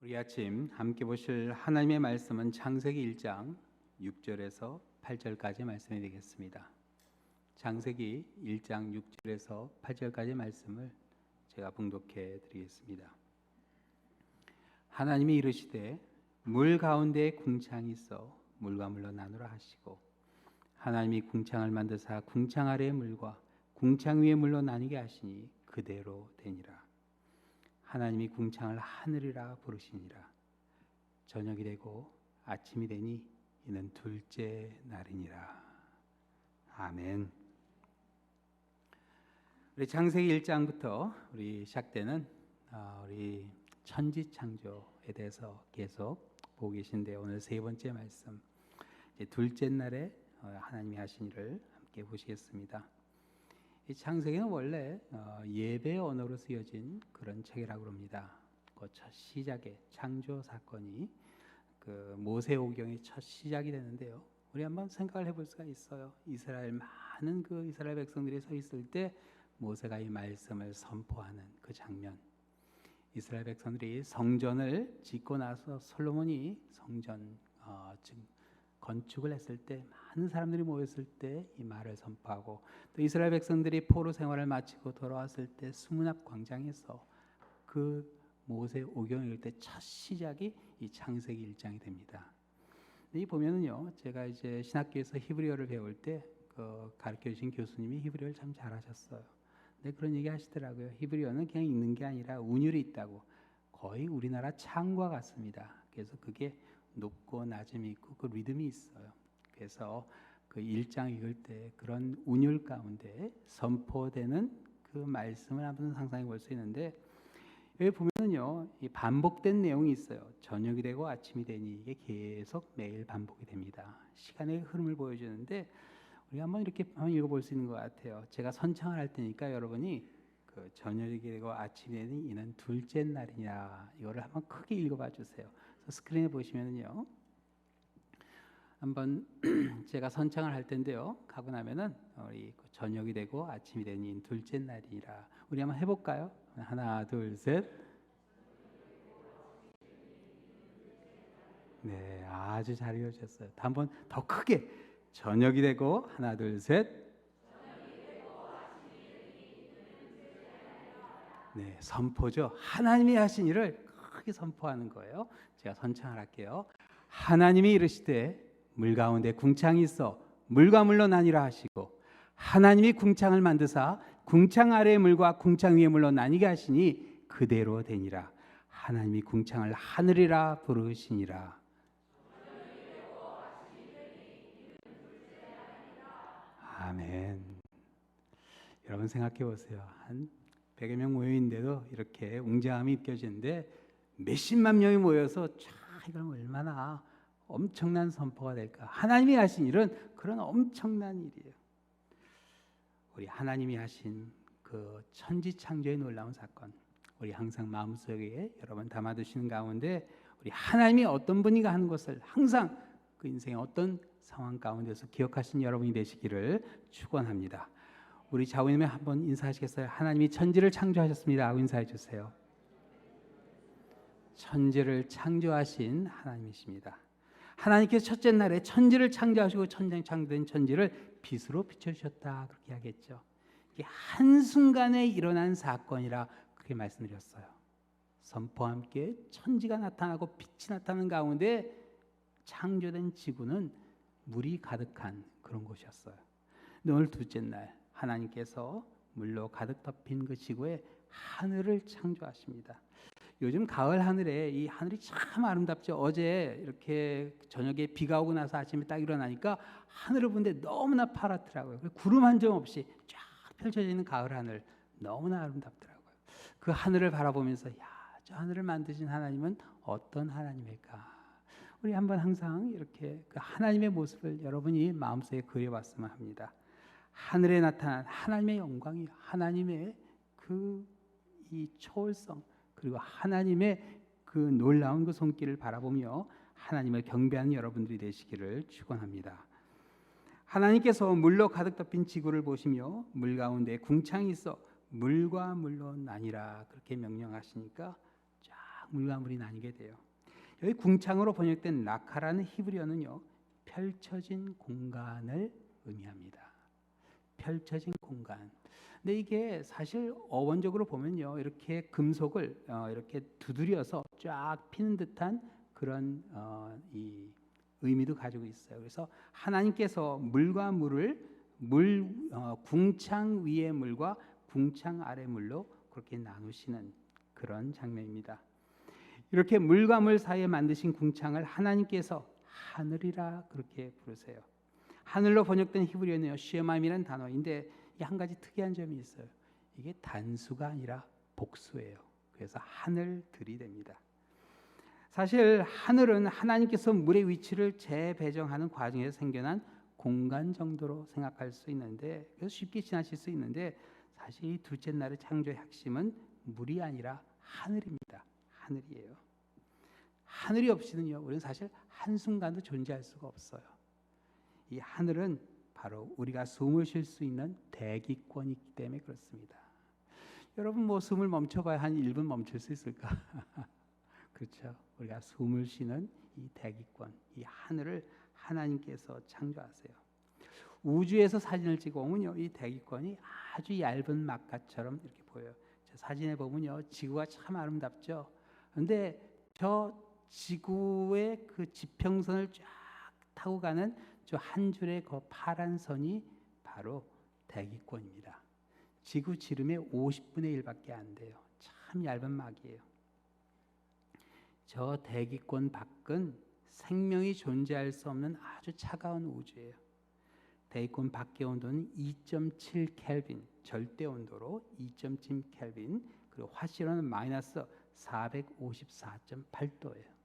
우리 아침 함께 보실 하나님의 말씀은 창세기 1장 6절에서 8절까지 말씀이 되겠습니다. 창세기 1장 6절에서 8절까지 말씀을 제가 봉독해 드리겠습니다. 하나님이 이르시되 물 가운데에 궁창이 있어 물과 물로 나누라 하시고, 하나님이 궁창을 만드사 궁창 아래의 물과 궁창 위의 물로 나뉘게 하시니 그대로 되니라. 하나님이 궁창을 하늘이라 부르시니라. 저녁이 되고 아침이 되니 이는 둘째 날이니라. 아멘. 우리 창세기 1장부터 우리 시작되는 우리 천지 창조에 대해서 계속 보고 계신데, 오늘 세 번째 말씀, 이제 둘째 날에 하나님이 하신 일을 함께 보시겠습니다. 이 창세기는 원래 예배 언어로 쓰여진 그런 책이라고 합니다. 그 첫 시작의 창조 사건이 그 모세오경의 첫 시작이 되는데요. 우리 한번 생각을 해볼 수가 있어요. 많은 그 이스라엘 백성들이 서 있을 때 모세가 이 말씀을 선포하는 그 장면. 이스라엘 백성들이 성전을 짓고 나서 솔로몬이 성전 건축을 했을 때, 많은 사람들이 모였을 때 이 말을 선포하고, 또 이스라엘 백성들이 포로 생활을 마치고 돌아왔을 때 수문 앞 광장에서 그 모세 오경을 읽을 때 첫 시작이 이 창세기 1장이 됩니다. 이 보면은요, 제가 이제 신학교에서 히브리어를 배울 때 그 가르쳐 주신 교수님이 히브리어를 참 잘하셨어요. 근데 그런 얘기 하시더라고요. 히브리어는 그냥 읽는 게 아니라 운율이 있다고. 거의 우리나라 창과 같습니다. 그래서 그게 높고 낮음이 있고 그 리듬이 있어요. 그래서 그 1장 읽을 때 그런 운율 가운데 선포되는 그 말씀을 한번 상상해 볼 수 있는데, 여기 보면은요, 이 반복된 내용이 있어요. 저녁이 되고 아침이 되니, 이게 계속 매일 반복이 됩니다. 시간의 흐름을 보여주는데, 우리가 한번 이렇게 한번 읽어볼 수 있는 것 같아요. 제가 선창을 할 테니까 여러분이 그 저녁이 되고 아침이 되니 이는 둘째 날이냐, 이거를 한번 크게 읽어봐 주세요. 스크린에 보시면은요, 한번 제가 선창을 할 텐데요, 가고 나면은 우리 저녁이 되고 아침이 되니 둘째 날이라, 우리 한번 해볼까요? 하나, 둘, 셋. 네, 아주 잘 읽으셨어요. 한번 더 크게. 저녁이 되고 하나, 둘, 셋. 네, 선포죠. 하나님이 하신 일을 크게 선포하는 거예요. 제가 선창을 할게요. 하나님이 이르시되 물 가운데 궁창이 있어 물과 물로 나뉘라 하시고, 하나님이 궁창을 만드사 궁창 아래의 물과 궁창 위의 물로 나뉘게 하시니 그대로 되니라. 하나님이 궁창을 하늘이라 부르시니라. 아멘. 여러분 생각해 보세요. 한 100여 명 모여있는데도 이렇게 웅장함이 느껴지는데, 몇십만 명이 모여서 이건 얼마나 엄청난 선포가 될까. 하나님이 하신 일은 그런 엄청난 일이에요. 우리 하나님이 하신 그 천지창조의 놀라운 사건, 우리 항상 마음속에 여러분 담아두시는 가운데, 우리 하나님이 어떤 분이가 하는 것을 항상 그 인생의 어떤 상황 가운데서 기억하신 여러분이 되시기를 축원합니다. 우리 좌우님에 한번 인사하시겠어요? 하나님이 천지를 창조하셨습니다 하고 인사해 주세요. 천지를 창조하신 하나님이십니다. 하나님께서 첫째 날에 천지를 창조하시고 창조된 천지를 빛으로 비춰주셨다, 그렇게 하겠죠. 이게 한순간에 일어난 사건이라 그렇게 말씀드렸어요. 선포와 함께 천지가 나타나고 빛이 나타나는 가운데 창조된 지구는 물이 가득한 그런 곳이었어요. 근데 오늘 둘째 날 하나님께서 물로 가득 덮인 그 지구에 하늘을 창조하십니다. 요즘 가을 하늘에 이 하늘이 참 아름답죠. 어제 이렇게 저녁에 비가 오고 나서 아침에 딱 일어나니까 하늘을 보는데 너무나 파랗더라고요. 구름 한 점 없이 쫙 펼쳐져 있는 가을 하늘, 너무나 아름답더라고요. 그 하늘을 바라보면서, 저 하늘을 만드신 하나님은 어떤 하나님일까? 우리 한번 항상 이렇게 그 하나님의 모습을 여러분이 마음속에 그려봤으면 합니다. 하늘에 나타난 하나님의 영광이, 하나님의 이 초월성, 그리고 하나님의 그 놀라운 그 손길을 바라보며 하나님을 경배하는 여러분들이 되시기를 축원합니다. 하나님께서 물로 가득 덮인 지구를 보시며 물 가운데 궁창이 있어 물과 물로 나뉘라, 그렇게 명령하시니까 쫙 물과 물이 나뉘게 돼요. 여기 궁창으로 번역된 라카라는 히브리어는요, 펼쳐진 공간을 의미합니다. 펼쳐진 공간. 근데 이게 사실 어원적으로 보면요, 이렇게 금속을 이렇게 두드려서 쫙 피는 듯한 그런 이 의미도 가지고 있어요. 그래서 하나님께서 물과 물을 궁창 위의 물과 궁창 아래 물로 그렇게 나누시는 그런 장면입니다. 이렇게 물과 물 사이에 만드신 궁창을 하나님께서 하늘이라 그렇게 부르세요. 하늘로 번역된 히브리어는요, 쉐마임이라는 단어인데 이 한 가지 특이한 점이 있어요. 이게 단수가 아니라 복수예요. 그래서 하늘들이 됩니다. 사실 하늘은 하나님께서 물의 위치를 재배정하는 과정에서 생겨난 공간 정도로 생각할 수 있는데, 그래서 쉽게 지나칠 수 있는데, 사실 이 둘째 날의 창조의 핵심은 물이 아니라 하늘입니다. 하늘이에요. 하늘이 없이는요, 우리는 사실 한순간도 존재할 수가 없어요. 이 하늘은 바로 우리가 숨을 쉴 수 있는 대기권이기 때문에 그렇습니다. 여러분, 뭐 숨을 멈춰봐야 한 1분 멈출 수 있을까? 그렇죠. 우리가 숨을 쉬는 이 대기권, 이 하늘을 하나님께서 창조하세요. 우주에서 사진을 찍어오면요, 이 대기권이 아주 얇은 막가처럼 이렇게 보여요. 저 사진에 보면요, 지구가 참 아름답죠. 그런데 저 지구의 그 지평선을 쫙 타고 가는 저 한 줄의 그 파란 선이 바로 대기권입니다. 지구 지름의 50분의 1밖에 안 돼요. 참 얇은 막이에요. 저 대기권 밖은 생명이 존재할 수 없는 아주 차가운 우주예요. 대기권 밖의 온도는 2.7 켈빈, 절대 온도로 2.7 켈빈, 그리고 화실온은 마이너스 454.8도예요.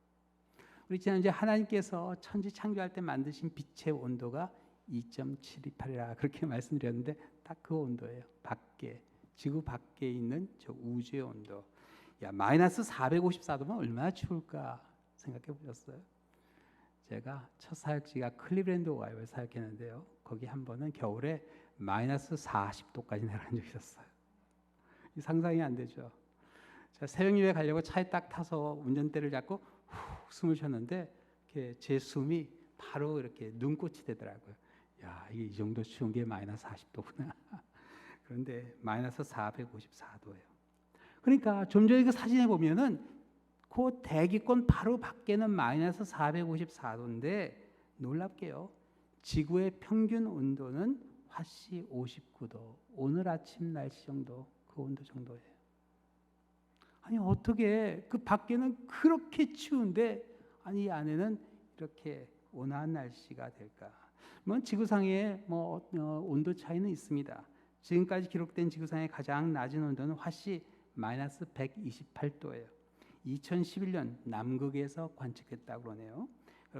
우리 지난주에 하나님께서 천지 창조할 때 만드신 빛의 온도가 2.728이라 그렇게 말씀드렸는데 딱 그 온도예요. 밖에, 지구 밖에 있는 저 우주의 온도. 야, 마이너스 454도면 얼마나 추울까 생각해 보셨어요? 제가 첫 사역지가 클리브랜드 오하이오에 사역했는데요, 거기 한 번은 겨울에 마이너스 40도까지 내려간 적이 있었어요. 상상이 안 되죠. 제가 새벽 예배 가려고 차에 딱 타서 운전대를 잡고 후 숨을 쉬었는데 제 숨이 바로 이렇게 눈꽃이 되더라고요. 야, 이게 이 정도 추운 게 마이너스 40도구나. 그런데 마이너스 454도예요. 그러니까 좀 전에 그 사진에 보면은 그 대기권 바로 밖에는 마이너스 454도인데 놀랍게요, 지구의 평균 온도는 화씨 59도, 오늘 아침 날씨 정도, 그 온도 정도예요. 아니 어떻게 그 밖에는 그렇게 추운데 아니 이 안에는 이렇게 온화한 날씨가 될까? 뭐 지구상에 온도 차이는 있습니다. 지금까지 기록된 지구상의 가장 낮은 온도는 화씨 마이너스 128도예요. 2011년 남극에서 관측했다고 그러네요.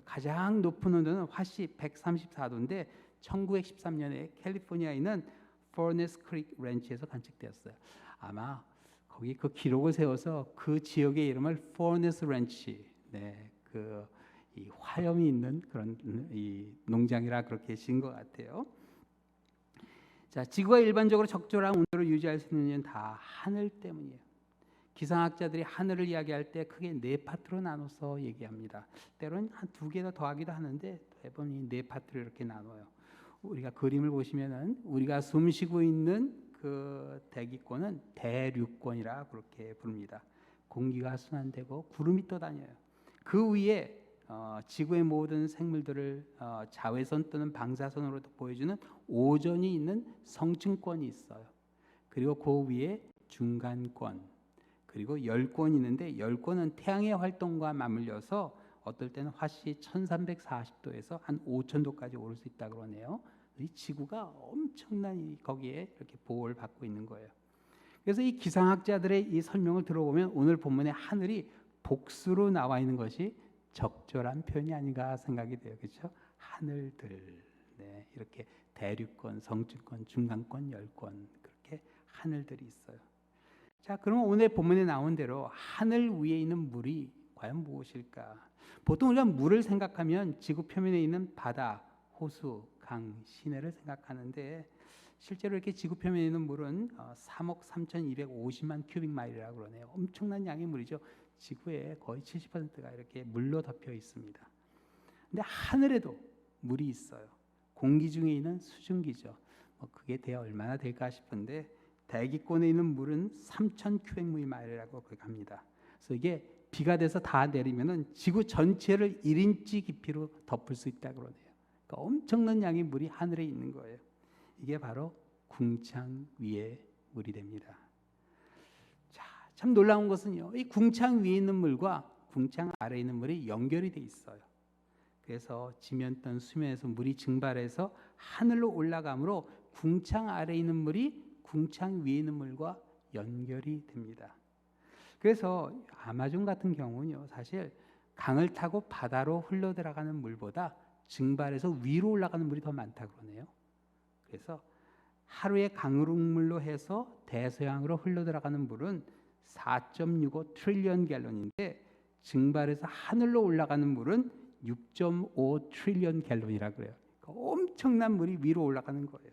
가장 높은 온도는 화씨 134도인데 1913년에 캘리포니아에 있는 포네스 크릭 렌치에서 관측되었어요. 아마 거기 그 기록을 세워서 그 지역의 이름을 포네스 렌치, 네, 그 이 화염이 있는 그런 이 농장이라 그렇게 지은 것 같아요. 자, 지구가 일반적으로 적절한 온도를 유지할 수 있는 이유는 다 하늘 때문이에요. 기상학자들이 하늘을 이야기할 때 크게 네 파트로 나눠서 얘기합니다. 때로는 한 두 개 더 더하기도 하는데 대부분 이 네 파트로 이렇게 나눠요. 우리가 그림을 보시면은 우리가 숨쉬고 있는 그 대기권은 대륙권이라 그렇게 부릅니다. 공기가 순환되고 구름이 떠다녀요. 그 위에 지구의 모든 생물들을 자외선 또는 방사선으로 보여주는 오존이 있는 성층권이 있어요. 그리고 그 위에 중간권, 그리고 열권이 있는데 열권은 태양의 활동과 맞물려서 어떨 때는 화씨 1340도에서 한 5000도까지 오를 수 있다고 그러네요. 이 지구가 엄청난 거기에 이렇게 보호를 받고 있는 거예요. 그래서 이 기상학자들의 이 설명을 들어보면 오늘 본문의 하늘이 복수로 나와 있는 것이 적절한 표현이 아닌가 생각이 돼요. 그렇죠? 하늘들, 네, 이렇게 대륙권, 성층권, 중간권, 열권, 그렇게 하늘들이 있어요. 자, 그러면 오늘 본문에 나온 대로 하늘 위에 있는 물이 과연 무엇일까? 보통 우리가 물을 생각하면 지구 표면에 있는 바다, 호수, 강, 시내를 생각하는데 실제로 이렇게 지구 표면에 있는 물은 3억 3,250만 큐빅 마일이라고 그러네요. 엄청난 양의 물이죠. 지구의 거의 70%가 이렇게 물로 덮여 있습니다. 근데 하늘에도 물이 있어요. 공기 중에 있는 수증기죠. 그게 대야 얼마나 될까 싶은데 대기권에 있는 물은 3,000 큐빅미터라고 그렇게 합니다. 그래서 이게 비가 돼서 다 내리면은 지구 전체를 1인치 깊이로 덮을 수 있다 그러네요. 그러니까 엄청난 양의 물이 하늘에 있는 거예요. 이게 바로 궁창 위의 물이 됩니다. 자, 참 놀라운 것은요, 이 궁창 위에 있는 물과 궁창 아래에 있는 물이 연결이 돼 있어요. 그래서 지면 또는 수면에서 물이 증발해서 하늘로 올라가므로 궁창 아래에 있는 물이 궁창 위에 있는 물과 연결이 됩니다. 그래서 아마존 같은 경우는요, 사실 강을 타고 바다로 흘러 들어가는 물보다 증발해서 위로 올라가는 물이 더 많다 그러네요. 그래서 하루에 강물로 해서 대서양으로 흘러 들어가는 물은 4.65 트릴리언 갤런인데 증발해서 하늘로 올라가는 물은 6.5 트릴리언 갤런이라고 그래요. 그러니까 엄청난 물이 위로 올라가는 거예요.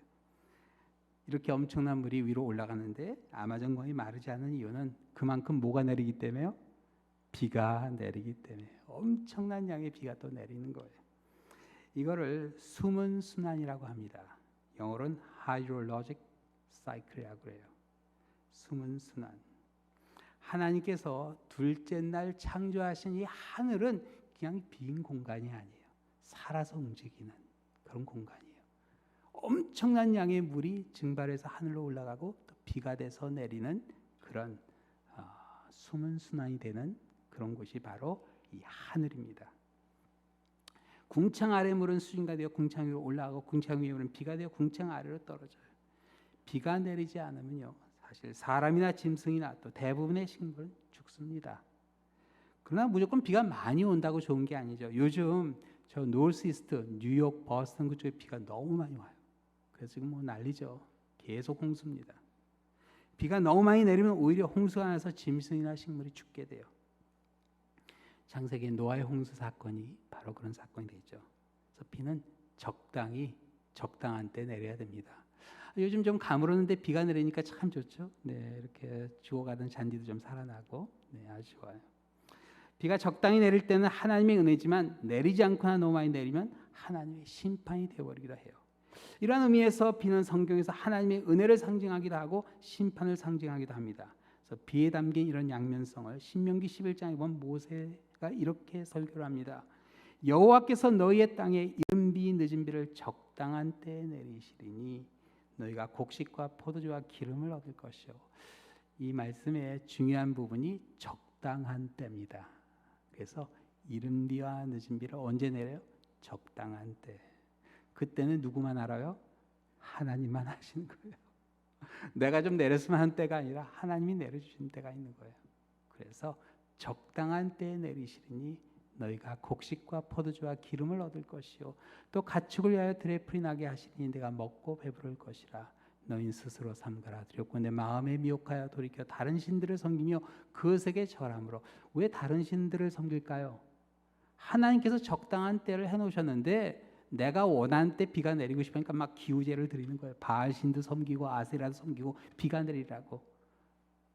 이렇게 엄청난 물이 위로 올라가는데 아마존강이 마르지 않는 이유는 그만큼 뭐가 내리기 때문에요? 비가 내리기 때문에 엄청난 양의 비가 또 내리는 거예요. 이거를 숨은 순환이라고 합니다. 영어로는 hydrologic cycle이라고 해요. 숨은 순환. 하나님께서 둘째 날 창조하신 이 하늘은 그냥 빈 공간이 아니에요. 살아서 움직이는 그런 공간이에요. 엄청난 양의 물이 증발해서 하늘로 올라가고 또 비가 돼서 내리는 그런 숨은 순환이 되는 그런 곳이 바로 이 하늘입니다. 궁창 아래 물은 수증기가 되어 궁창 위로 올라가고 궁창 위에 물은 비가 되어 궁창 아래로 떨어져요. 비가 내리지 않으면요, 사실 사람이나 짐승이나 또 대부분의 식물은 죽습니다. 그러나 무조건 비가 많이 온다고 좋은 게 아니죠. 요즘 저 노스이스트, 뉴욕, 버스턴 그쪽에 비가 너무 많이 와요. 그래서 지금 뭐 난리죠. 계속 홍수입니다. 비가 너무 많이 내리면 오히려 홍수가 나서 짐승이나 식물이 죽게 돼요. 창세기 노아의 홍수 사건이 바로 그런 사건이 되죠. 그래서 비는 적당한 때 내려야 됩니다. 요즘 좀 가물었는데 비가 내리니까 참 좋죠. 네, 이렇게 죽어가던 잔디도 좀 살아나고, 네, 아주 좋아요. 비가 적당히 내릴 때는 하나님의 은혜지만 내리지 않거나 너무 많이 내리면 하나님의 심판이 되어버리기도 해요. 이러한 의미에서 비는 성경에서 하나님의 은혜를 상징하기도 하고 심판을 상징하기도 합니다. 그래서 비에 담긴 이런 양면성을 신명기 11장에 보면 모세가 이렇게 설교를 합니다. 여호와께서 너희의 땅에 이른 비 늦은 비를 적당한 때에 내리시리니 너희가 곡식과 포도주와 기름을 얻을 것이요. 이 말씀의 중요한 부분이 적당한 때입니다. 그래서 이른 비와 늦은 비를 언제 내려요? 적당한 때. 그때는 누구만 알아요? 하나님만 하시는 거예요. 내가 좀 내렸으면 하는 때가 아니라 하나님이 내려주시는 때가 있는 거예요. 그래서 적당한 때에 내리시리니 너희가 곡식과 포도주와 기름을 얻을 것이요 또 가축을 위하여 들에 풀이 나게 하시리니 내가 먹고 배부를 것이라. 너희는 스스로 삼가라. 두렵고 내 마음에 미혹하여 돌이켜 다른 신들을 섬기며 그것에게 절함으로. 왜 다른 신들을 섬길까요? 하나님께서 적당한 때를 해놓으셨는데 내가 원하는 때 비가 내리고 싶으니까 막 기우제를 드리는 거예요. 바알신도 섬기고 아세라도 섬기고 비가 내리라고.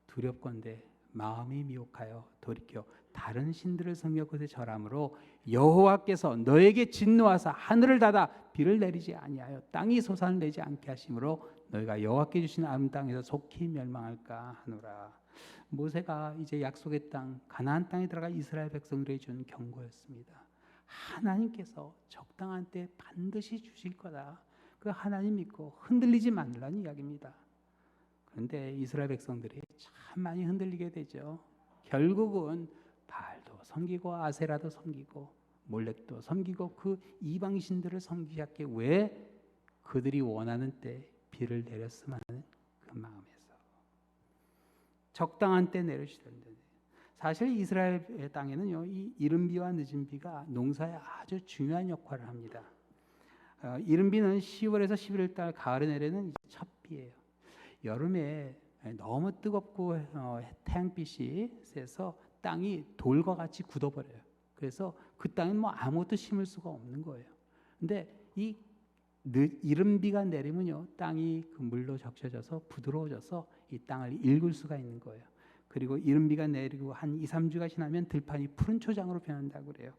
두렵건대 마음이 미혹하여 돌이켜 다른 신들을 섬겨 그것에 절함으로 여호와께서 너에게 진노하사 하늘을 닫아 비를 내리지 아니하여 땅이 소산을 내지 않게 하심으로 너희가 여호와께 주신 아름 땅에서 속히 멸망할까 하노라. 모세가 이제 약속의 땅 가나안 땅에 들어가 이스라엘 백성들에게 준 경고였습니다. 하나님께서 적당한 때 반드시 주실 거다. 그 하나님 믿고 흔들리지 말라는 이야기입니다. 그런데 이스라엘 백성들이 참 많이 흔들리게 되죠. 결국은 바알도 섬기고 아세라도 섬기고 몰렉도 섬기고 그 이방 신들을 섬기셨기에 왜 그들이 원하는 때 비를 내렸으면 하는 그 마음에서 적당한 때 내려주시는데 사실 이스라엘 땅에는요 이 이른 비와 늦은 비가 농사에 아주 중요한 역할을 합니다. 이른 비는 10월에서 11월 달 가을에 내리는 첫 비예요. 여름에 너무 뜨겁고 태양빛이 세서 땅이 돌과 같이 굳어버려요. 그래서 그 땅은 뭐 아무것도 심을 수가 없는 거예요. 근데 이 이른 비가 내리면요 땅이 그 물로 적셔져서 부드러워져서 이 땅을 읽을 수가 있는 거예요. 그리고 이른 비가 내리고 한 2, 3주가 지나면 들판이 푸른 초장으로 변한다고 그래요.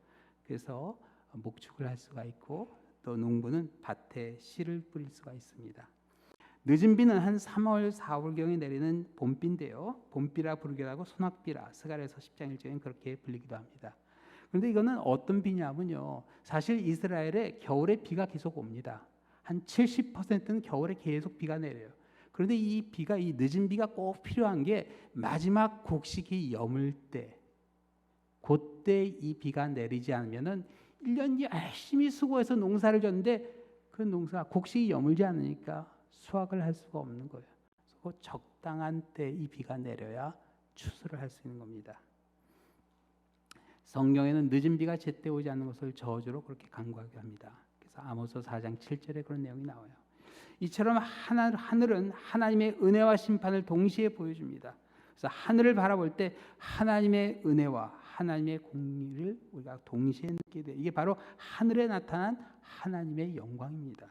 그래서 목축을 할 수가 있고 또 농부는 밭에 씨를 뿌릴 수가 있습니다. 늦은 비는 한 3월, 4월경에 내리는 봄비인데요. 봄비라 부르기도 하고 소낙비라 스가랴서 10장 1절엔 그렇게 불리기도 합니다. 그런데 이거는 어떤 비냐면요. 사실 이스라엘에 겨울에 비가 계속 옵니다. 한 70%는 겨울에 계속 비가 내려요. 그런데 이 비가, 이 늦은 비가 꼭 필요한 게 마지막 곡식이 여물 때, 그때 이 비가 내리지 않으면은 1년 열심히 수고해서 농사를 졌는데 그 농사 곡식이 여물지 않으니까 수확을 할 수가 없는 거예요. 그래서 적당한 때 이 비가 내려야 추수를 할 수 있는 겁니다. 성경에는 늦은 비가 제때 오지 않는 것을 저주로 그렇게 간구하게 합니다. 그래서 아모스 4장 7절에 그런 내용이 나와요. 이처럼 하늘은 하나님의 은혜와 심판을 동시에 보여줍니다. 그래서 하늘을 바라볼 때 하나님의 은혜와 하나님의 공의를 우리가 동시에 느끼게 돼요. 이게 바로 하늘에 나타난 하나님의 영광입니다.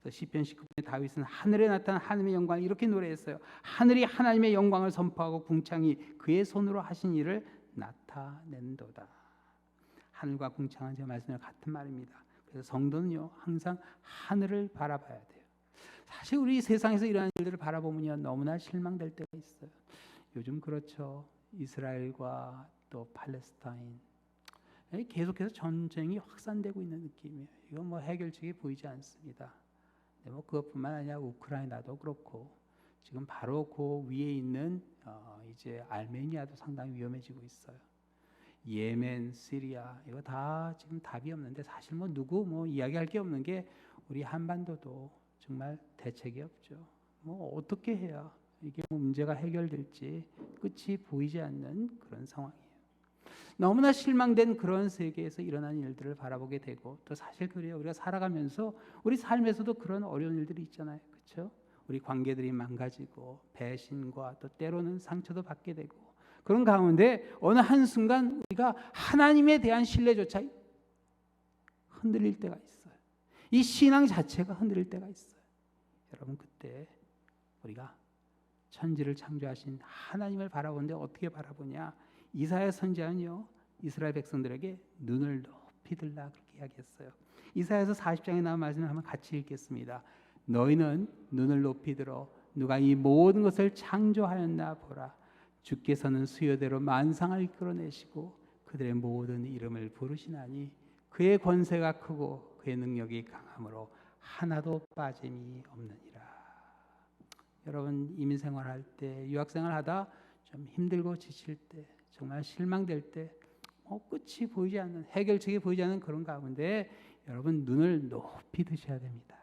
그래서 시편 19편에 다윗은 하늘에 나타난 하나님의 영광을 이렇게 노래했어요. 하늘이 하나님의 영광을 선포하고 궁창이 그의 손으로 하신 일을 나타낸도다. 하늘과 궁창은 제가 말씀드린 같은 말입니다. 그래서 성도는요 항상 하늘을 바라봐야 돼요. 사실 우리 세상에서 이러한 일들을 바라보면요 너무나 실망될 때가 있어요. 요즘 그렇죠. 이스라엘과 또 팔레스타인 계속해서 전쟁이 확산되고 있는 느낌이에요. 이건 뭐 해결책이 보이지 않습니다. 뭐 그것뿐만 아니라 우크라이나도 그렇고 지금 바로 그 위에 있는 이제 아르메니아도 상당히 위험해지고 있어요. 예멘, 시리아 이거 다 지금 답이 없는데 사실 뭐 누구 뭐 이야기할 게 없는 게 우리 한반도도 정말 대책이 없죠. 뭐 어떻게 해야 이게 문제가 해결될지 끝이 보이지 않는 그런 상황이에요. 너무나 실망된 그런 세계에서 일어난 일들을 바라보게 되고 또 사실 그래요. 우리가 살아가면서 우리 삶에서도 그런 어려운 일들이 있잖아요. 그렇죠? 우리 관계들이 망가지고 배신과 또 때로는 상처도 받게 되고 그런 가운데 어느 한순간 우리가 하나님에 대한 신뢰조차 흔들릴 때가 있어요. 이 신앙 자체가 흔들릴 때가 있어요. 여러분 그때 우리가 천지를 창조하신 하나님을 바라보는데 어떻게 바라보냐? 이사야 선지자는요 이스라엘 백성들에게 눈을 높이 들라 그렇게 이야기했어요. 이사야서 40장에 나온 말씀을 한번 같이 읽겠습니다. 너희는 눈을 높이 들어 누가 이 모든 것을 창조하였나 보라. 주께서는 수요대로 만상을 이끌어내시고 그들의 모든 이름을 부르시나니 그의 권세가 크고 그의 능력이 강함으로 하나도 빠짐이 없느니라. 여러분 이민생활할 때 유학생활하다 좀 힘들고 지칠 때 정말 실망될 때 끝이 보이지 않는 해결책이 보이지 않는 그런 가운데 여러분 눈을 높이 드셔야 됩니다.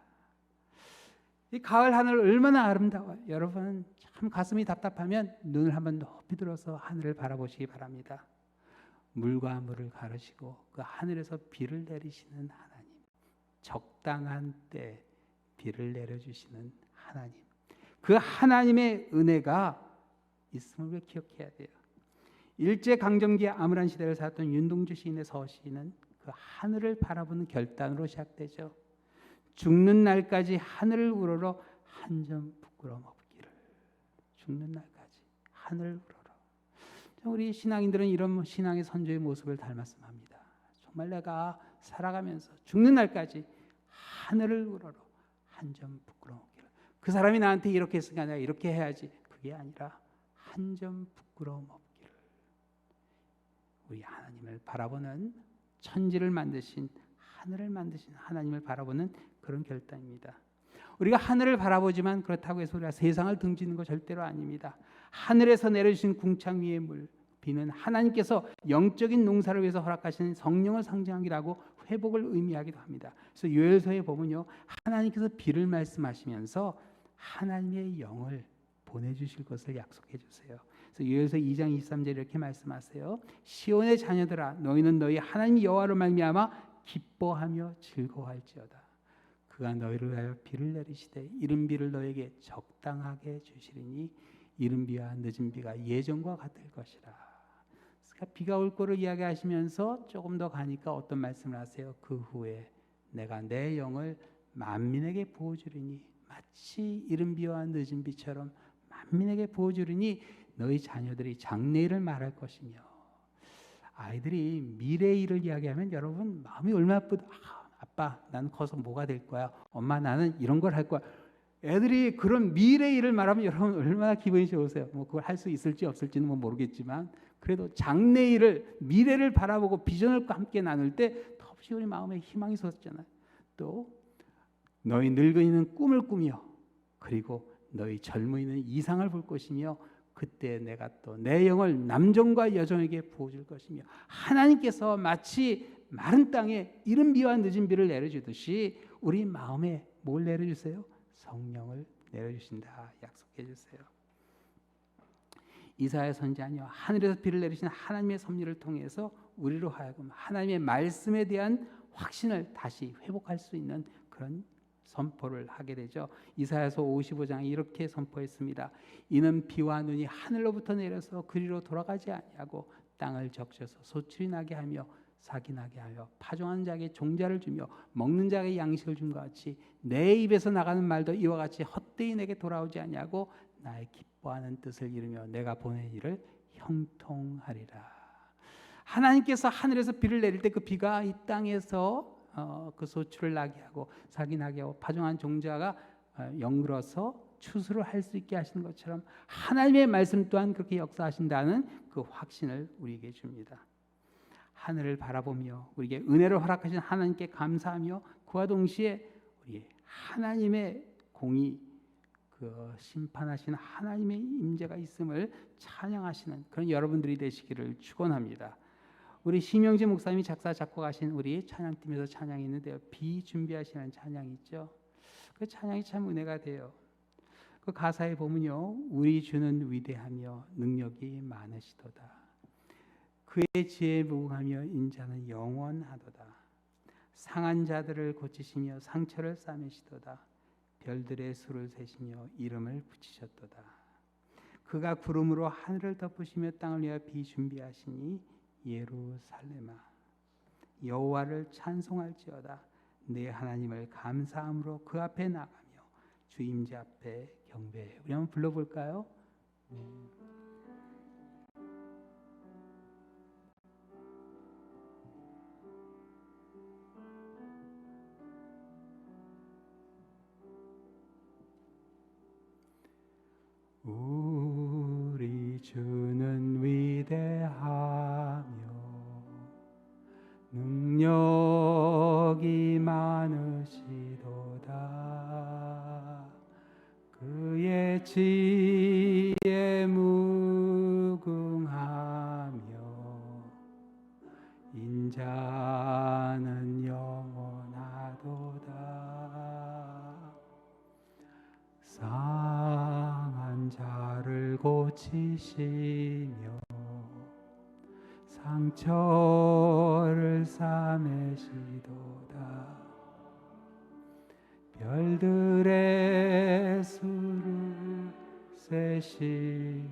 이 가을 하늘 얼마나 아름다워요. 여러분 참 가슴이 답답하면 눈을 한번 높이 들어서 하늘을 바라보시기 바랍니다. 물과 물을 가르시고 그 하늘에서 비를 내리시는 하나님, 적당한 때 비를 내려주시는 하나님, 그 하나님의 은혜가 있음을 왜 기억해야 돼요? 일제강점기의 암울한 시대를 살았던 윤동주 시인의 서시는 그 하늘을 바라보는 결단으로 시작되죠. 죽는 날까지 하늘을 우러러 한 점 부끄러움 없기를. 죽는 날까지 하늘을 우러러. 우리 신앙인들은 이런 신앙의 선조의 모습을 닮았으면 합니다. 정말 내가 살아가면서 죽는 날까지 하늘을 우러러 한 점 부끄러움 없기를. 그 사람이 나한테 이렇게 했으니까 내가 이렇게 해야지. 그게 아니라 한 점 부끄러움 없기를. 우리 하나님을 바라보는 천지를 만드신 하늘을 만드신 하나님을 바라보는 그런 결단입니다. 우리가 하늘을 바라보지만 그렇다고 해서 우리가 세상을 등지는 거 절대로 아닙니다. 하늘에서 내려주신 궁창 위의 물, 비는 하나님께서 영적인 농사를 위해서 허락하신 성령을 상징하기도 하고 회복을 의미하기도 합니다. 그래서 요엘서에 보면요, 하나님께서 비를 말씀하시면서 하나님의 영을 보내주실 것을 약속해 주세요. 그래서 요엘서 2장 23절 이렇게 말씀하세요. 시온의 자녀들아, 너희는 너희 하나님 여호와로 말미암아 기뻐하며 즐거워할지어다. 그가 너희를 위하여 비를 내리시되 이른 비를 너에게 적당하게 주시리니 이른 비와 늦은 비가 예전과 같을 것이라. 그러니까 비가 올 거를 이야기하시면서 조금 더 가니까 어떤 말씀을 하세요? 그 후에 내가 내 영을 만민에게 부어주리니 마치 이른 비와 늦은 비처럼 만민에게 부어주리니 너희 자녀들이 장래일을 말할 것이며. 아이들이 미래의 일을 이야기하면 여러분 마음이 얼마나 아빠 나는 커서 뭐가 될 거야, 엄마 나는 이런 걸 할 거야. 애들이 그런 미래의 일을 말하면 여러분 얼마나 기분이 좋으세요. 뭐 그걸 할 수 있을지 없을지는 뭐 모르겠지만 그래도 장래의 일을, 미래를 바라보고 비전을 함께 나눌 때 더없이 우리 마음에 희망이 솟잖아요. 또 너희 늙은이는 꿈을 꾸며 그리고 너희 젊은이는 이상을 볼 것이며 그때 내가 또 내 영을 남종과 여종에게 부어줄 것이며. 하나님께서 마치 마른 땅에 이른 비와 늦은 비를 내려주듯이 우리 마음에 뭘 내려주세요? 성령을 내려주신다 약속해 주세요. 이사야 선지자는요, 하늘에서 비를 내리신 하나님의 섭리를 통해서 우리로 하여금 하나님의 말씀에 대한 확신을 다시 회복할 수 있는 그런 선포를 하게 되죠. 이사야서 55장에 이렇게 선포했습니다. 이는 비와 눈이 하늘로부터 내려서 그리로 돌아가지 아니하고 땅을 적셔서 소출이 나게 하며 삭이 나게 하여 파종하는 자에게 종자를 주며 먹는 자에게 양식을 준 것 같이 내 입에서 나가는 말도 이와 같이 헛되이 내게 돌아오지 아니하고 나의 기뻐하는 뜻을 이루며 내가 보낸 일을 형통하리라. 하나님께서 하늘에서 비를 내릴 때 그 비가 이 땅에서 그 소출을 나게 하고 삭이 나게 하고 파종한 종자가 연글어서 추수를 할 수 있게 하시는 것처럼 하나님의 말씀 또한 그렇게 역사하신다는 그 확신을 우리에게 줍니다. 하늘을 바라보며 우리에게 은혜를 허락하신 하나님께 감사하며 그와 동시에 우리 하나님의 공의, 그 심판하시는 하나님의 임재가 있음을 찬양하시는 그런 여러분들이 되시기를 축원합니다. 우리 심영재 목사님이 작사 작곡하신 우리 찬양팀에서 찬양이 있는데요, 비 준비하시는 찬양이 있죠. 그 찬양이 참 은혜가 돼요. 그 가사에 보면요, 우리 주는 위대하며 능력이 많으시도다. 그의 지혜에 무궁하며 인자는 영원하도다. 상한 자들을 고치시며 상처를 싸매시도다. 별들의 수를 세시며 이름을 붙이셨도다. 그가 구름으로 하늘을 덮으시며 땅을 위하여 비 준비하시니 예루살렘아 여호와를 찬송할지어다. 내 하나님을 감사함으로 그 앞에 나가며 주 임재 앞에 경배해. 우리 한번 불러볼까요? 우리 주는 위대하며 능력이 많으시도다. 그의 지혜에 무궁하며 인자는 영원하도다. 상한 자를 고치시며 상처를 싸매시도다. 별들의 수를 세시며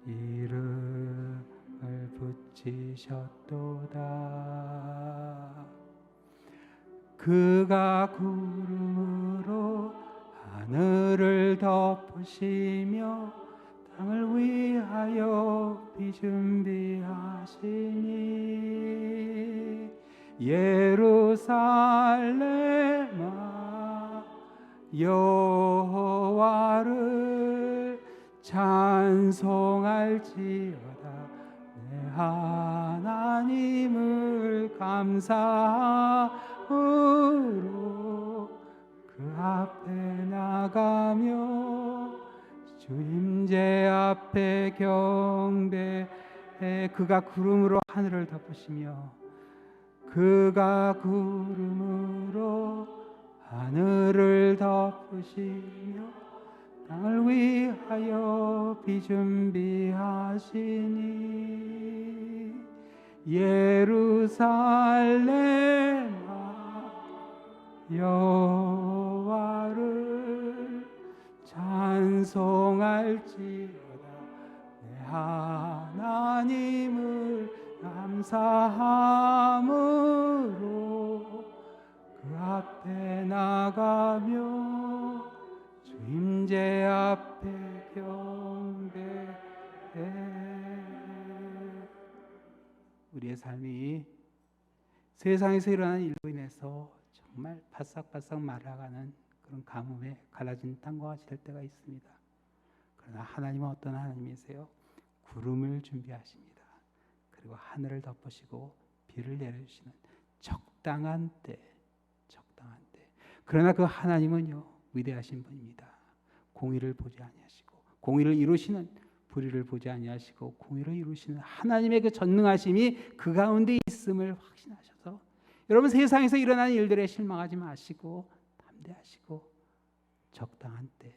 이름을 붙이셨도다. 그가 구름으로 하늘을 덮으시며 땅을 위하여 비 준비하시니 예루살렘아 여호와를 찬송할지어다. 내 하나님을 감사함으로 그 앞에 나가며 주 임재 앞에 경배해. 그가 구름으로 하늘을 덮으시며 그가 구름으로 하늘을 덮으시며 땅을 위하여 비 준비하시니 예루살렘아 여호와를 찬송할지어다. 내 하나님을 감사함으로 그 앞에 나가며 주 임재 앞에 우리의 삶이 세상에서 일어나는 일로 인해서 정말 바싹바싹 말아가는 그런 가뭄에 갈라진 땅과 같이 될 때가 있습니다. 그러나 하나님은 어떤 하나님이세요? 구름을 준비하십니다. 그리고 하늘을 덮으시고 비를 내려주시는 적당한 때. 그러나 그 하나님은요, 위대하신 분입니다. 공의를 보지 아니하시고, 공의를 이루시는, 불의를 보지 아니하시고 공의를 이루시는 하나님의 그 전능하심이 그 가운데 있음을 확신하셔서, 여러분 세상에서 일어나는 일들에 실망하지 마시고 담대하시고 적당한 때,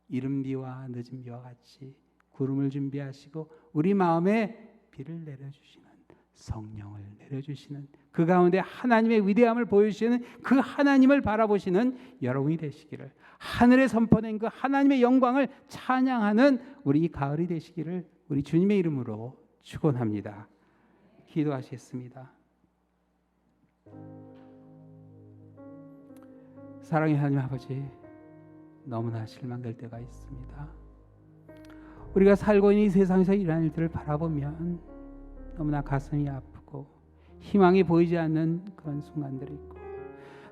이른 비와 늦은 비와 같이 구름을 준비하시고 우리 마음에 비를 내려주시는, 성령을 내려주시는, 그 가운데 하나님의 위대함을 보여주시는 그 하나님을 바라보시는 여러분이 되시기를, 하늘에 선포된 그 하나님의 영광을 찬양하는 우리 가을이 되시기를 우리 주님의 이름으로 축원합니다. 기도하시겠습니다. 사랑의 하나님 아버지, 너무나 실망될 때가 있습니다. 우리가 살고 있는 이 세상에서 일어나는 일들을 바라보면 너무나 가슴이 아프고 희망이 보이지 않는 그런 순간들이 있고,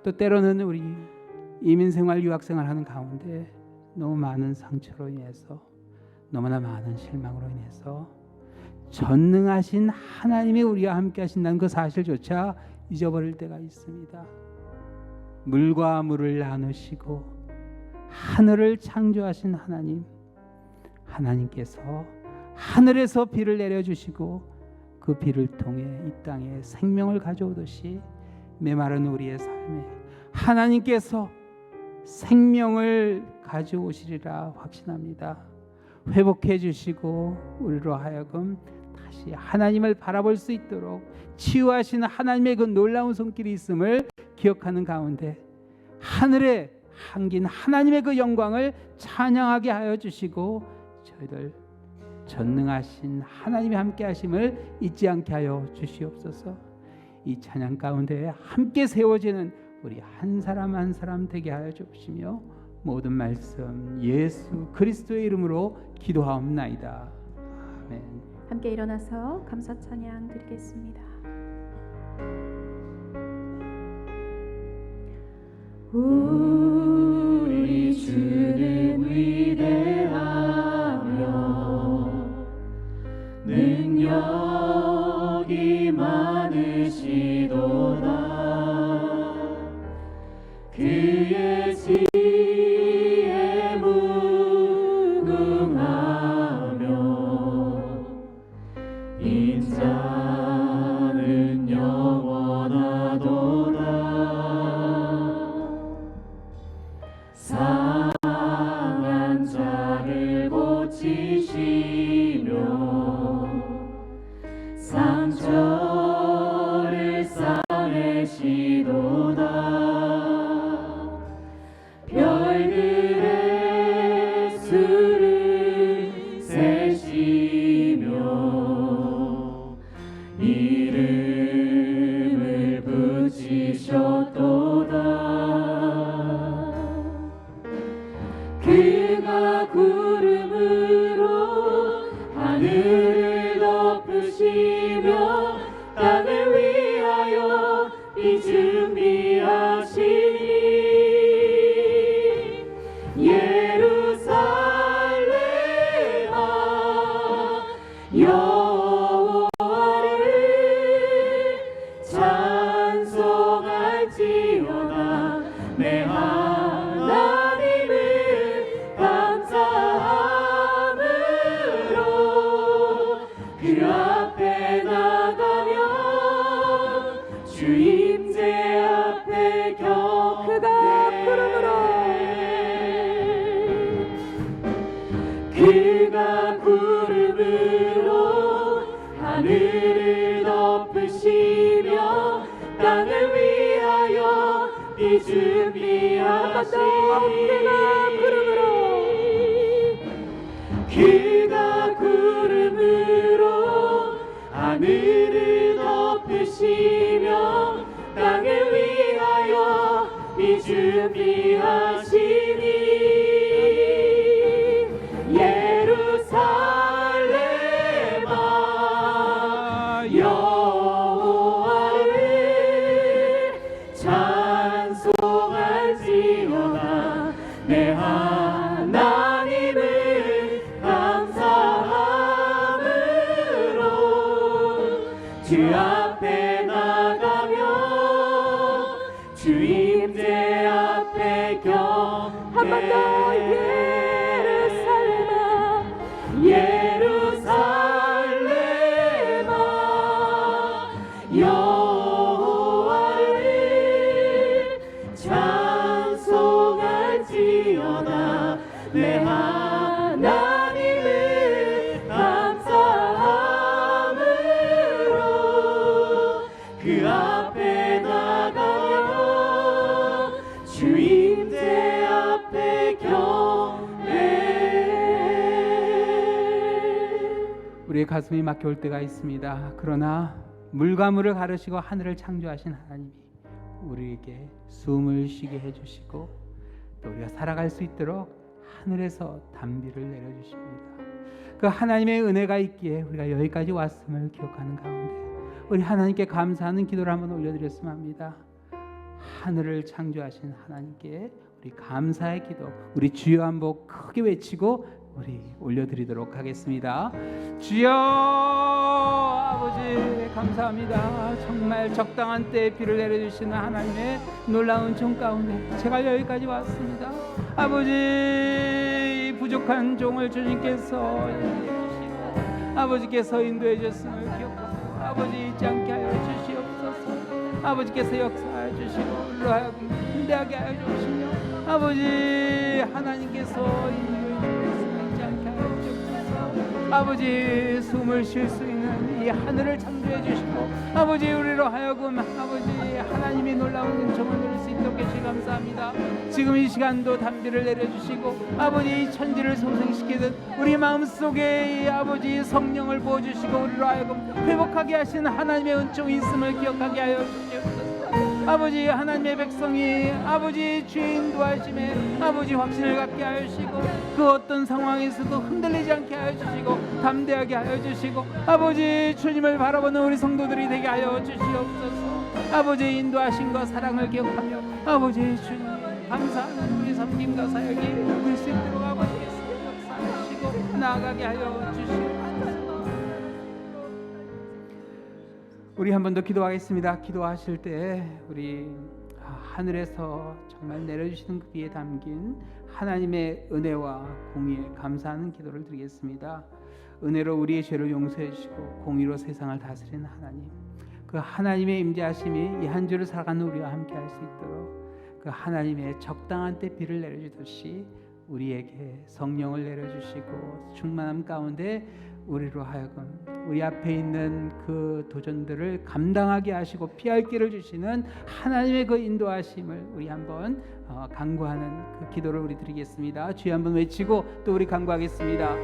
또 때로는 우리 이민생활, 유학생활 하는 가운데 너무 많은 상처로 인해서, 너무나 많은 실망으로 인해서 전능하신 하나님이 우리와 함께 하신다는 그 사실조차 잊어버릴 때가 있습니다. 물과 물을 나누시고 하늘을 창조하신 하나님, 하나님께서 하늘에서 비를 내려주시고 그 비를 통해 이 땅에 생명을 가져오듯이 메마른 우리의 삶에 하나님께서 생명을 가져오시리라 확신합니다. 회복해 주시고 우리로 하여금 다시 하나님을 바라볼 수 있도록 치유하시는 하나님의 그 놀라운 손길이 있음을 기억하는 가운데 하늘에 한긴 하나님의 그 영광을 찬양하게 하여 주시고, 저희들 전능하신 하나님이 함께 하심을 잊지 않게 하여 주시옵소서. 이 찬양 가운데 함께 세워지는 우리 한 사람 한 사람 되게 하여 주시며, 모든 말씀 예수 그리스도의 이름으로 기도하옵나이다. 아멘. 함께 일어나서 감사 찬양 드리겠습니다. 우리 주는 위대하며 능력이 많으시도다. 그의 지혜에 무궁하며 인자는 영원하도다. 상한 자를 고치시며 상처를 싸매시도다. 별들의 수를 세시며 이름을 붙이셨도다. 그가 구름으로 하늘을 덮으시며 땅을 위하여 비 준비하시니 예루살렘아 여호와를 찬송할지어다. 내 하나님을 감사함으로 그 앞에 나가며 주 임재 앞에 그가 구름으로 하늘을 덮으시며 땅을 위하여 비 준비하시니 그가 구름으로 하늘을 덮으시며 땅을 위하여 비 준비하시니 예루살렘아 여호와를 주 앞에 나가며 주 임재 앞에 한 번 더 예루살렘아 여호와를 찬송할지어다 내 하나님을 감사함으로 그 앞에 나가며 주 임재 앞에 우리의 가슴이 막혀올 때가 있습니다. 그러나 물과 물을 가르시고 하늘을 창조하신 하나님이 우리에게 숨을 쉬게 해주시고 또 우리가 살아갈 수 있도록 하늘에서 단비를 내려주십니다. 그 하나님의 은혜가 있기에 우리가 여기까지 왔음을 기억하는 가운데 우리 하나님께 감사하는 기도를 한번 올려드렸으면 합니다. 하늘을 창조하신 하나님께 우리 감사의 기도, 우리 주여 한번 크게 외치고 우리 올려드리도록 하겠습니다. 주여 아버지 감사합니다. 정말 적당한 때에 비를 내려주시는 하나님의 놀라운 종 가운데 제가 여기까지 왔습니다. 아버지 부족한 종을 주님께서 인도해 주시고 아버지께서 인도해 주셨음을 기억하고 아버지 잊지 않게 하여 주시옵소서. 아버지께서 역사하여 주시고 우리로 하여금 힘대하게 하여 주시며 아버지 하나님께서 인도해 주셨음을 아버지 숨을 쉴 수 있는 이 하늘을 창조해 주시고 아버지 우리로 하여금 아버지 하나님이 놀라운 은총을 누릴 수 있도록 해주시 감사합니다. 지금 이 시간도 단비를 내려주시고 아버지 천지를 소생시키듯 우리 마음속에 아버지 성령을 부어주시고 우리로 하여금 회복하게 하시는 하나님의 은총이 있음을 기억하게 하여 주시옵소서. 아버지 하나님의 백성이 아버지 주의 인도하심에 아버지 확신을 갖게 하여 주시고 그 어떤 상황에서도 흔들리지 않게 하여 주시고 담대하게 하여 주시고 아버지 주님을 바라보는 우리 성도들이 되게 하여 주시옵소서. 아버지 인도하심과 사랑을 기억하며 아버지 주님 감사하는 우리 섬김과 사역이 누릴 수 있도록 아버지께서 역사하시고 나아가게 하여 주시옵소서. 우리 한 번 더 기도하겠습니다. 기도하실 때 우리 하늘에서 정말 내려주시는 그 비에 담긴 하나님의 은혜와 공의에 감사하는 기도를 드리겠습니다. 은혜로 우리의 죄를 용서해 주시고 공의로 세상을 다스리는 하나님, 그 하나님의 임재하심이 이 한 주를 살아가는 우리와 함께 할 수 있도록 그 하나님의 적당한 때 비를 내려주듯이 우리에게 성령을 내려주시고 충만함 가운데 우리로 하여금 우리 앞에 있는 그 도전들을 감당하게 하시고 피할 길을 주시는 하나님의 그 인도하심을 우리 한번 간구하는 그 기도를 우리 드리겠습니다. 주여 한번 외치고 또 우리 간구하겠습니다.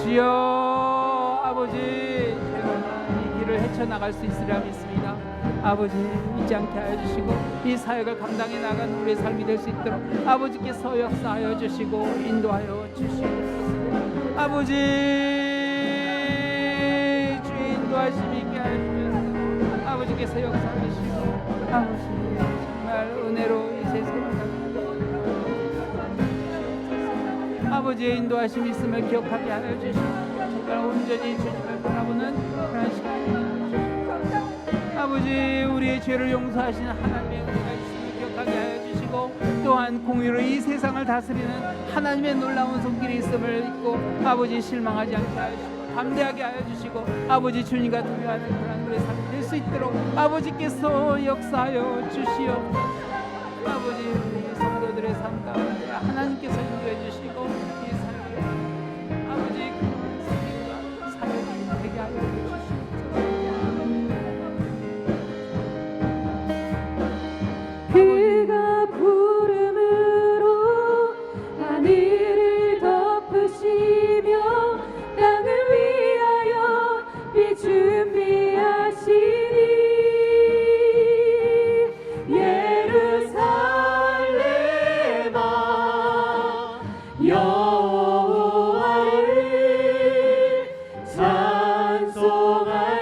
주여 아버지 이 길을 헤쳐나갈 수 있으리라 믿습니다. 아버지 잊지 않게 하여 주시고 이 사역을 감당해 나가는 우리의 삶이 될 수 있도록 아버지께서 역사하여 주시고 인도하여 주시옵소서. 아버지 인도하심이 있게 하시면서 아버지께서 역사하시고 아버지 정말 은혜로 이 세상을 살아가시옵소서. 아버지의 인도하심이 있음을 기억하게 하여 주시고 정말 온전히 주님을 바라보는 그런 시간이 되어주시옵소서. 아버지 우리의 죄를 용서하시는 하나님의 은혜가 있음을 기억하게 하여 주시고 또한 공의로 이 세상을 다스리는 하나님의 놀라운 손길이 있음을 믿고 아버지 실망하지 않게 하여 주시고 담대하게 하여 주시고 아버지 주님과 동행하는 그런 우리의 삶이 될 수 있도록 아버지께서 역사하여 주시옵소서. 아버지 우리 성도들의 삶 가운데 하나님께서 인도해 주시고 이 삶을 아버지 그 삶과 사역이 되게 하여 주시옵소서. 그가 구름으로 하늘을 덮으시며 땅을 위하여 비 준비하시니 예루살렘아 여호와를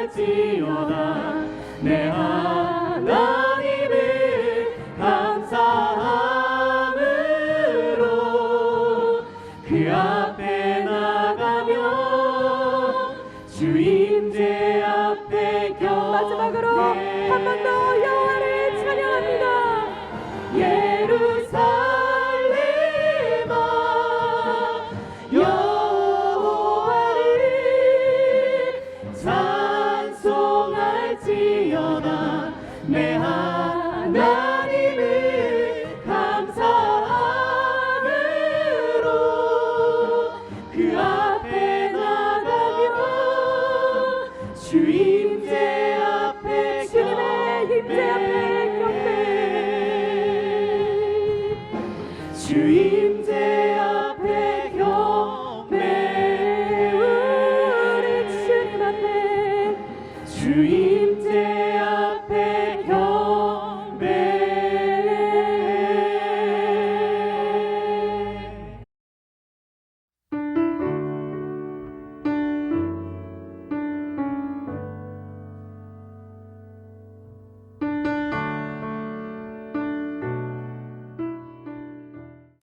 찬송할지어다 내 하나님을 감사함으로 그 앞에 나가며 주 임재 앞에 마지막으로 한 번 더 여호와를 찬양합니다. 예루살렘아 여호와를 찬송할지어다. 내 하나님을 감사함으로 그 앞에 나가며 주임제 앞에 주님의 임재 앞에 경배 주임제 앞에 경배 우리 주님 앞에 주임